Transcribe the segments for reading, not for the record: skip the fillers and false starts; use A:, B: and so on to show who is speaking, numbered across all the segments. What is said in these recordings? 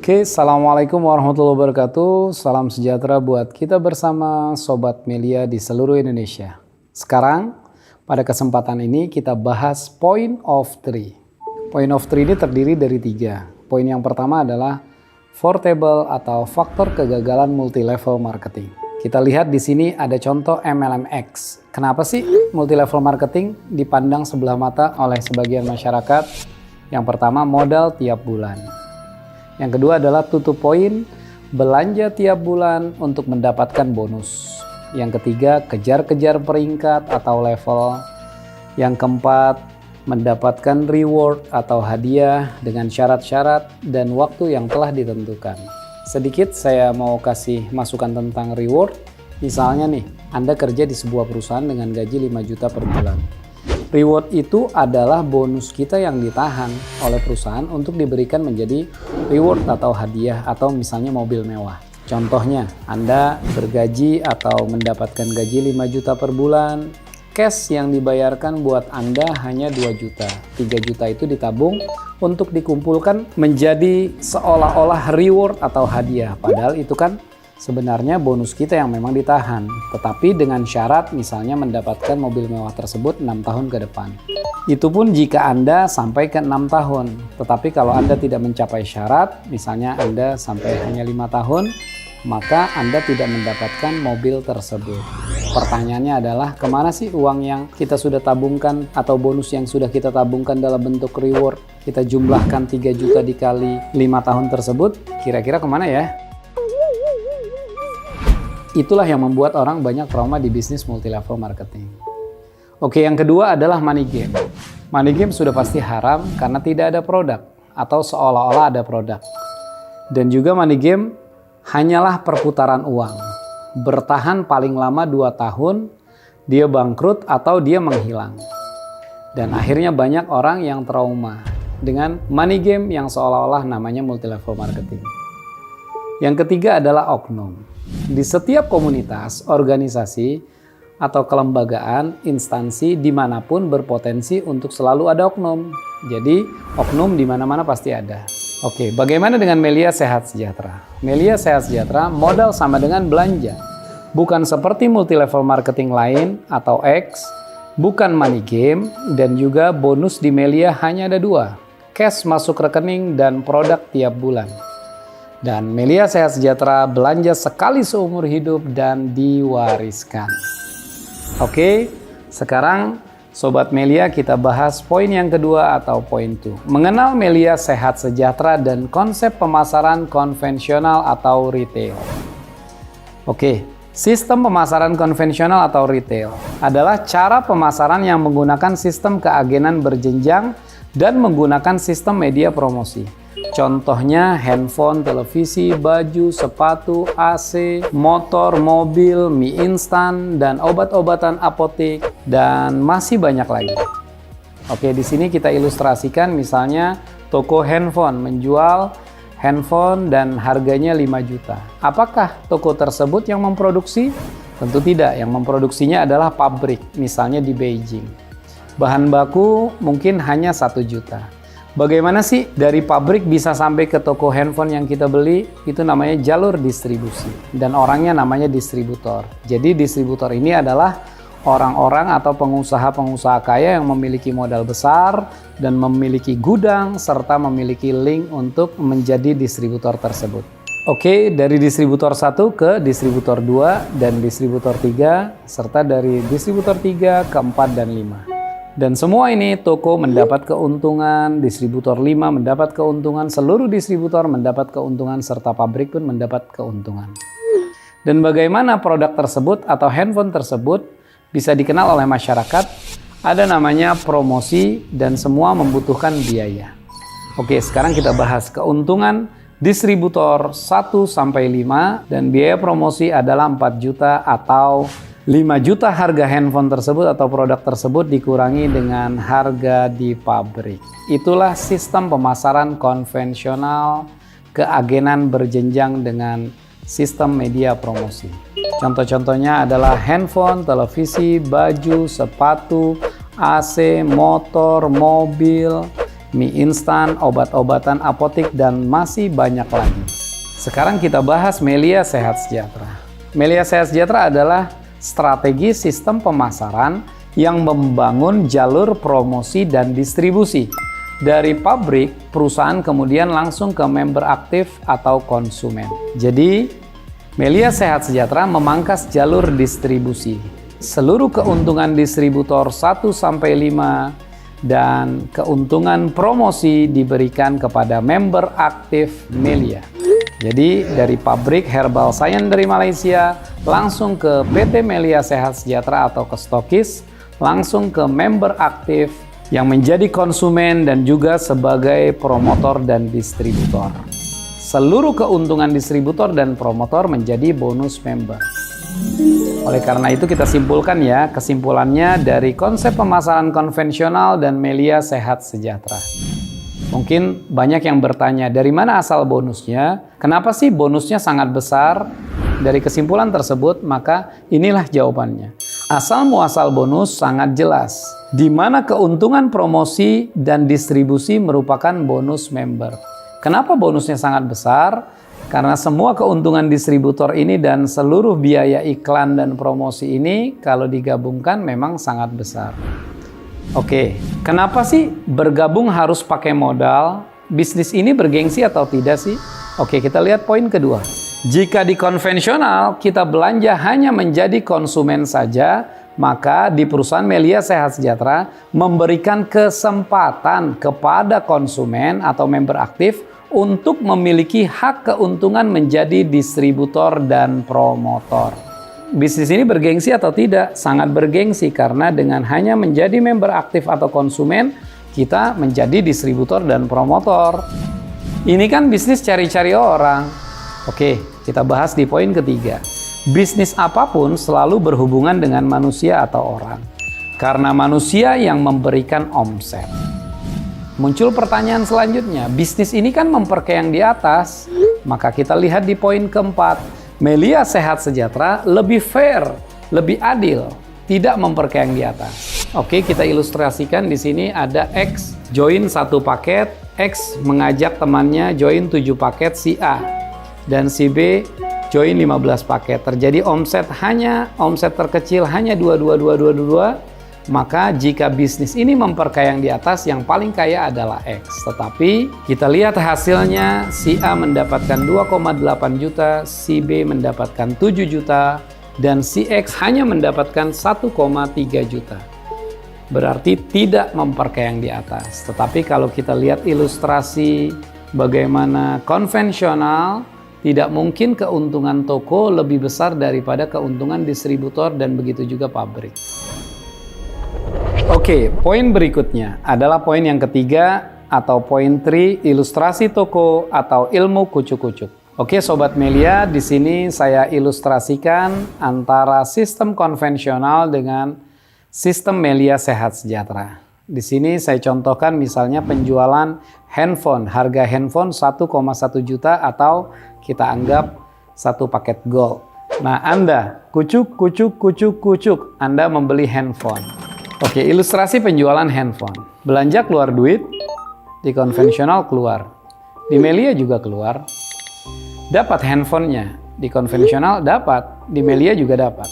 A: Oke, Assalamualaikum warahmatullahi wabarakatuh. Salam sejahtera buat kita bersama Sobat Melia di seluruh Indonesia. Sekarang, pada kesempatan ini kita bahas point of three. Point of three ini terdiri dari 3. Poin yang pertama adalah 4 table atau faktor kegagalan multi-level marketing. Kita lihat di sini ada contoh MLMX. Kenapa sih multi-level marketing dipandang sebelah mata oleh sebagian masyarakat? Yang pertama, modal tiap bulan. Yang kedua adalah tutup poin, belanja tiap bulan untuk mendapatkan bonus. Yang ketiga, kejar-kejar peringkat atau level. Yang keempat, mendapatkan reward atau hadiah dengan syarat-syarat dan waktu yang telah ditentukan. Sedikit saya mau kasih masukan tentang reward. Misalnya nih, Anda kerja di sebuah perusahaan dengan gaji 5 juta per bulan. Reward itu adalah bonus kita yang ditahan oleh perusahaan untuk diberikan menjadi reward atau hadiah atau misalnya mobil mewah. Contohnya, Anda bergaji atau mendapatkan gaji 5 juta per bulan, cash yang dibayarkan buat Anda hanya 2 juta. 3 juta itu ditabung untuk dikumpulkan menjadi seolah-olah reward atau hadiah. Padahal itu kan sebenarnya bonus kita yang memang ditahan, tetapi dengan syarat misalnya mendapatkan mobil mewah tersebut 6 tahun ke depan. Itu pun jika Anda sampai ke 6 tahun, tetapi kalau Anda tidak mencapai syarat, misalnya Anda sampai hanya 5 tahun, maka Anda tidak mendapatkan mobil tersebut. Pertanyaannya adalah, kemana sih uang yang kita sudah tabungkan atau bonus yang sudah kita tabungkan dalam bentuk reward? Kita jumlahkan 3 juta dikali 5 tahun tersebut, kira-kira kemana ya? Itulah yang membuat orang banyak trauma di bisnis multi-level marketing. Oke, yang kedua adalah money game. Money game sudah pasti haram karena tidak ada produk atau seolah-olah ada produk. Dan juga money game hanyalah perputaran uang. Bertahan paling lama 2 tahun, dia bangkrut atau dia menghilang. Dan akhirnya banyak orang yang trauma dengan money game yang seolah-olah namanya multi-level marketing. Yang ketiga adalah oknum. Di setiap komunitas, organisasi, atau kelembagaan, instansi dimanapun berpotensi untuk selalu ada oknum. Jadi, oknum di mana-mana pasti ada. Oke, bagaimana dengan Melia Sehat Sejahtera? Melia Sehat Sejahtera modal sama dengan belanja. Bukan seperti multi-level marketing lain atau X, bukan money game, dan juga bonus di Melia hanya ada 2. Cash masuk rekening dan produk tiap bulan. Dan Melia Sehat Sejahtera belanja sekali seumur hidup dan diwariskan. Oke, sekarang Sobat Melia kita bahas poin yang kedua atau poin 2. Mengenal Melia Sehat Sejahtera dan konsep pemasaran konvensional atau retail. Oke, sistem pemasaran konvensional atau retail adalah cara pemasaran yang menggunakan sistem keagenan berjenjang dan menggunakan sistem media promosi. Contohnya handphone, televisi, baju, sepatu, AC, motor, mobil, mie instan, dan obat-obatan apotek, dan masih banyak lagi. Oke, di sini kita ilustrasikan misalnya toko handphone menjual handphone dan harganya 5 juta. Apakah toko tersebut yang memproduksi? Tentu tidak, yang memproduksinya adalah pabrik, misalnya di Beijing. Bahan baku mungkin hanya 1 juta. Bagaimana sih dari pabrik bisa sampai ke toko handphone yang kita beli? Itu namanya jalur distribusi. Dan orangnya namanya distributor. Jadi distributor ini adalah orang-orang atau pengusaha-pengusaha kaya yang memiliki modal besar dan memiliki gudang serta memiliki link untuk menjadi distributor tersebut. Oke, dari distributor 1 ke distributor 2 dan distributor 3 serta dari distributor 3 ke 4 dan 5. Dan semua ini toko mendapat keuntungan, distributor 5 mendapat keuntungan, seluruh distributor mendapat keuntungan, serta pabrik pun mendapat keuntungan. Dan bagaimana produk tersebut atau handphone tersebut bisa dikenal oleh masyarakat? Ada namanya promosi dan semua membutuhkan biaya. Oke, sekarang kita bahas keuntungan distributor 1-5 dan biaya promosi adalah 4 juta atau 5 juta harga handphone tersebut atau produk tersebut dikurangi dengan harga di pabrik. Itulah sistem pemasaran konvensional keagenan berjenjang dengan sistem media promosi. Contoh-contohnya adalah handphone, televisi, baju, sepatu, AC, motor, mobil, mie instan, obat-obatan apotik, dan masih banyak lagi. Sekarang kita bahas Melia Sehat Sejahtera. Melia Sehat Sejahtera adalah strategi sistem pemasaran yang membangun jalur promosi dan distribusi. Dari pabrik, perusahaan kemudian langsung ke member aktif atau konsumen. Jadi, Melia Sehat Sejahtera memangkas jalur distribusi. Seluruh keuntungan distributor 1-5 dan keuntungan promosi diberikan kepada member aktif Melia. Jadi dari pabrik Herbal Science dari Malaysia langsung ke PT Melia Sehat Sejahtera atau ke stokis, langsung ke member aktif yang menjadi konsumen dan juga sebagai promotor dan distributor. Seluruh keuntungan distributor dan promotor menjadi bonus member. Oleh karena itu kita simpulkan ya, kesimpulannya dari konsep pemasaran konvensional dan Melia Sehat Sejahtera. Mungkin banyak yang bertanya, dari mana asal bonusnya? Kenapa sih bonusnya sangat besar? Dari kesimpulan tersebut, maka inilah jawabannya. Asal muasal bonus sangat jelas, di mana keuntungan promosi dan distribusi merupakan bonus member. Kenapa bonusnya sangat besar? Karena semua keuntungan distributor ini dan seluruh biaya iklan dan promosi ini kalau digabungkan memang sangat besar. Oke, kenapa sih bergabung harus pakai modal? Bisnis ini bergengsi atau tidak sih? Oke, kita lihat poin kedua. Jika di konvensional kita belanja hanya menjadi konsumen saja, maka di perusahaan Melia Sehat Sejahtera memberikan kesempatan kepada konsumen atau member aktif untuk memiliki hak keuntungan menjadi distributor dan promotor. Bisnis ini bergengsi atau tidak? Sangat bergengsi karena dengan hanya menjadi member aktif atau konsumen, kita menjadi distributor dan promotor. Ini kan bisnis cari-cari orang. Oke, kita bahas di poin ketiga. Bisnis apapun selalu berhubungan dengan manusia atau orang. Karena manusia yang memberikan omset. Muncul pertanyaan selanjutnya, bisnis ini kan memperkaya yang di atas, maka kita lihat di poin keempat, Melia Sehat Sejahtera lebih fair, lebih adil, tidak memperkaya yang di atas. Oke, kita ilustrasikan di sini ada X join 1 paket, X mengajak temannya join 7 paket si A, dan si B join 15 paket. Terjadi omset terkecil hanya 22. Maka jika bisnis ini memperkaya yang di atas, yang paling kaya adalah X. Tetapi kita lihat hasilnya, si A mendapatkan 2,8 juta, si B mendapatkan 7 juta, dan si X hanya mendapatkan 1,3 juta. Berarti tidak memperkaya yang di atas. Tetapi kalau kita lihat ilustrasi bagaimana konvensional, tidak mungkin keuntungan toko lebih besar daripada keuntungan distributor dan begitu juga pabrik. Oke, poin berikutnya adalah poin yang ketiga atau poin 3, ilustrasi toko atau ilmu kucuk-kucuk. Oke, Sobat Melia, di sini saya ilustrasikan antara sistem konvensional dengan sistem Melia Sehat Sejahtera. Di sini saya contohkan misalnya penjualan handphone, harga handphone 1,1 juta atau kita anggap 1 paket gold. Nah, Anda kucuk, Anda membeli handphone. Oke, ilustrasi penjualan handphone. Belanja keluar duit, di konvensional keluar. Di Melia juga keluar. Dapat handphonenya, di konvensional dapat, di Melia juga dapat.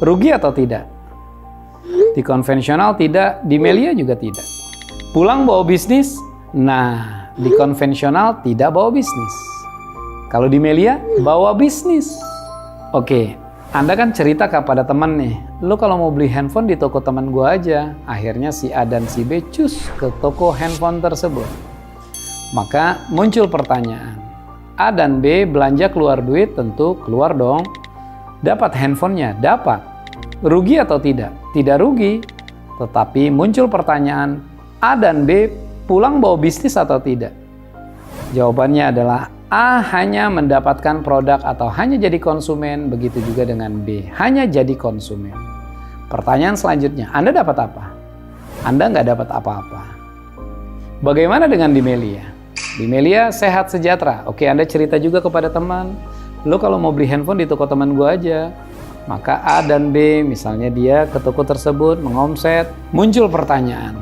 A: Rugi atau tidak? Di konvensional tidak, di Melia juga tidak. Pulang bawa bisnis? Nah, di konvensional tidak bawa bisnis. Kalau di Melia, bawa bisnis. Oke. Anda kan cerita kepada teman nih, lu kalau mau beli handphone di toko teman gua aja. Akhirnya si A dan si B cus ke toko handphone tersebut. Maka muncul pertanyaan, A dan B belanja keluar duit, tentu keluar dong. Dapat handphonenya? Dapat. Rugi atau tidak? Tidak rugi. Tetapi muncul pertanyaan, A dan B pulang bawa bisnis atau tidak? Jawabannya adalah A hanya mendapatkan produk atau hanya jadi konsumen, begitu juga dengan B, hanya jadi konsumen. Pertanyaan selanjutnya, Anda dapat apa? Anda nggak dapat apa-apa. Bagaimana dengan di Melia? Di Melia Sehat Sejahtera. Oke, Anda cerita juga kepada teman, lo kalau mau beli handphone di toko teman gua aja. Maka A dan B, misalnya dia ke toko tersebut mengomset, muncul pertanyaan,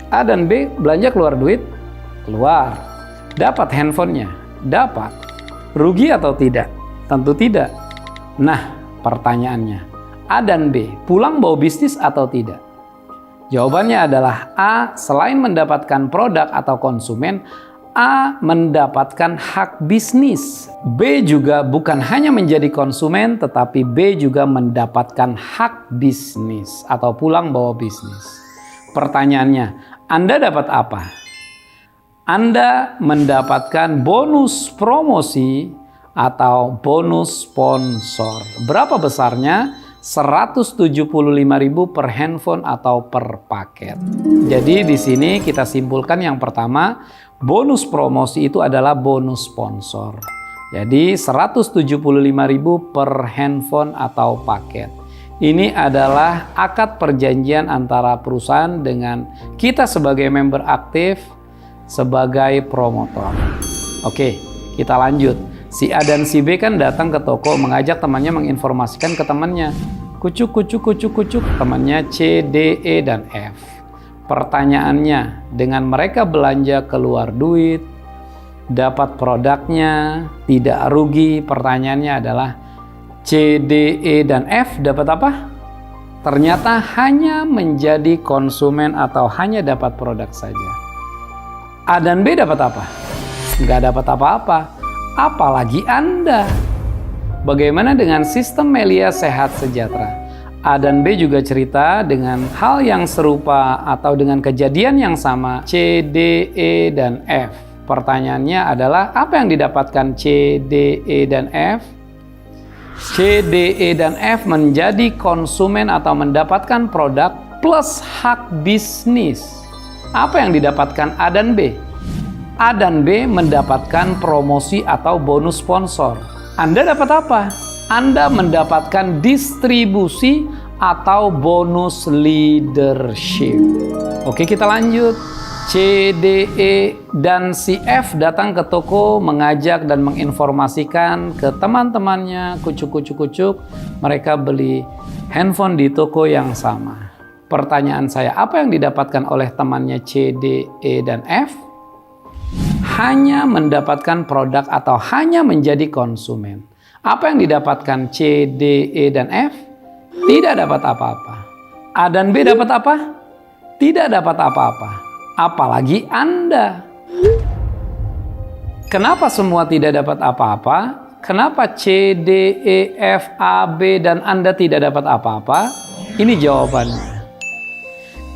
A: A dan B belanja keluar duit? Keluar. Dapat handphonenya? Dapat. Rugi atau tidak? Tentu tidak. Nah, pertanyaannya, A dan B pulang bawa bisnis atau tidak? Jawabannya adalah A, selain mendapatkan produk atau konsumen, A mendapatkan hak bisnis. B juga bukan hanya menjadi konsumen, tetapi B juga mendapatkan hak bisnis atau pulang bawa bisnis. Pertanyaannya, Anda dapat apa? Anda mendapatkan bonus promosi atau bonus sponsor. Berapa besarnya? 175.000 per handphone atau per paket. Jadi di sini kita simpulkan yang pertama, bonus promosi itu adalah bonus sponsor. Jadi 175.000 per handphone atau paket. Ini adalah akad perjanjian antara perusahaan dengan kita sebagai member aktif sebagai promotor. Oke, kita lanjut. Si A dan si B kan datang ke toko mengajak temannya menginformasikan ke temannya. Kucuk, temannya C, D, E, dan F. Pertanyaannya, dengan mereka belanja keluar duit, dapat produknya, tidak rugi. Pertanyaannya adalah C, D, E, dan F dapat apa? Ternyata hanya menjadi konsumen atau hanya dapat produk saja. A dan B dapat apa? Nggak dapat apa-apa. Apalagi Anda. Bagaimana dengan sistem Melia Sehat Sejahtera? A dan B juga cerita dengan hal yang serupa atau dengan kejadian yang sama C, D, E, dan F. Pertanyaannya adalah apa yang didapatkan C, D, E, dan F? C, D, E, dan F menjadi konsumen atau mendapatkan produk plus hak bisnis. Apa yang didapatkan A dan B? A dan B mendapatkan promosi atau bonus sponsor. Anda dapat apa? Anda mendapatkan distribusi atau bonus leadership. Oke, kita lanjut. C, D, E, dan si F datang ke toko mengajak dan menginformasikan ke teman-temannya, kucuk. Mereka beli handphone di toko yang sama. Pertanyaan saya, apa yang didapatkan oleh temannya C, D, E, dan F? Hanya mendapatkan produk atau hanya menjadi konsumen. Apa yang didapatkan C, D, E, dan F? Tidak dapat apa-apa. A dan B dapat apa? Tidak dapat apa-apa. Apalagi Anda. Kenapa semua tidak dapat apa-apa? Kenapa C, D, E, F, A, B, dan Anda tidak dapat apa-apa? Ini jawabannya.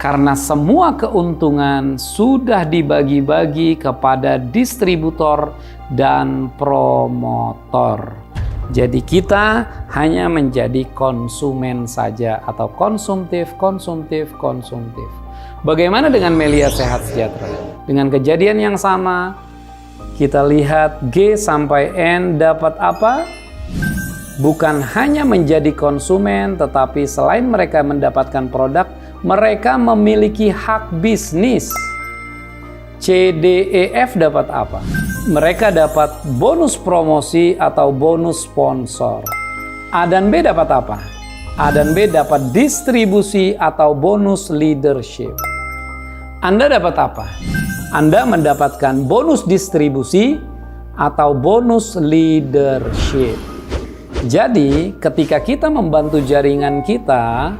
A: Karena semua keuntungan sudah dibagi-bagi kepada distributor dan promotor. Jadi kita hanya menjadi konsumen saja atau konsumtif. Bagaimana dengan Melia Sehat Sejahtera? Dengan kejadian yang sama, kita lihat G sampai N dapat apa? Bukan hanya menjadi konsumen, tetapi selain mereka mendapatkan produk, mereka memiliki hak bisnis. C, D, E, F dapat apa? Mereka dapat bonus promosi atau bonus sponsor. A dan B dapat apa? A dan B dapat distribusi atau bonus leadership. Anda dapat apa? Anda mendapatkan bonus distribusi atau bonus leadership. Jadi, ketika kita membantu jaringan kita,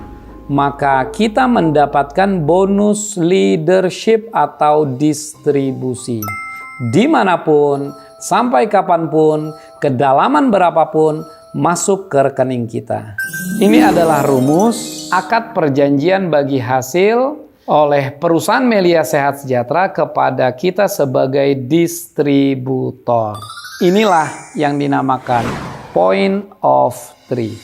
A: maka kita mendapatkan bonus leadership atau distribusi. Dimanapun, sampai kapanpun, kedalaman berapapun, masuk ke rekening kita. Ini adalah rumus akad perjanjian bagi hasil oleh perusahaan Melia Sehat Sejahtera kepada kita sebagai distributor. Inilah yang dinamakan point of three.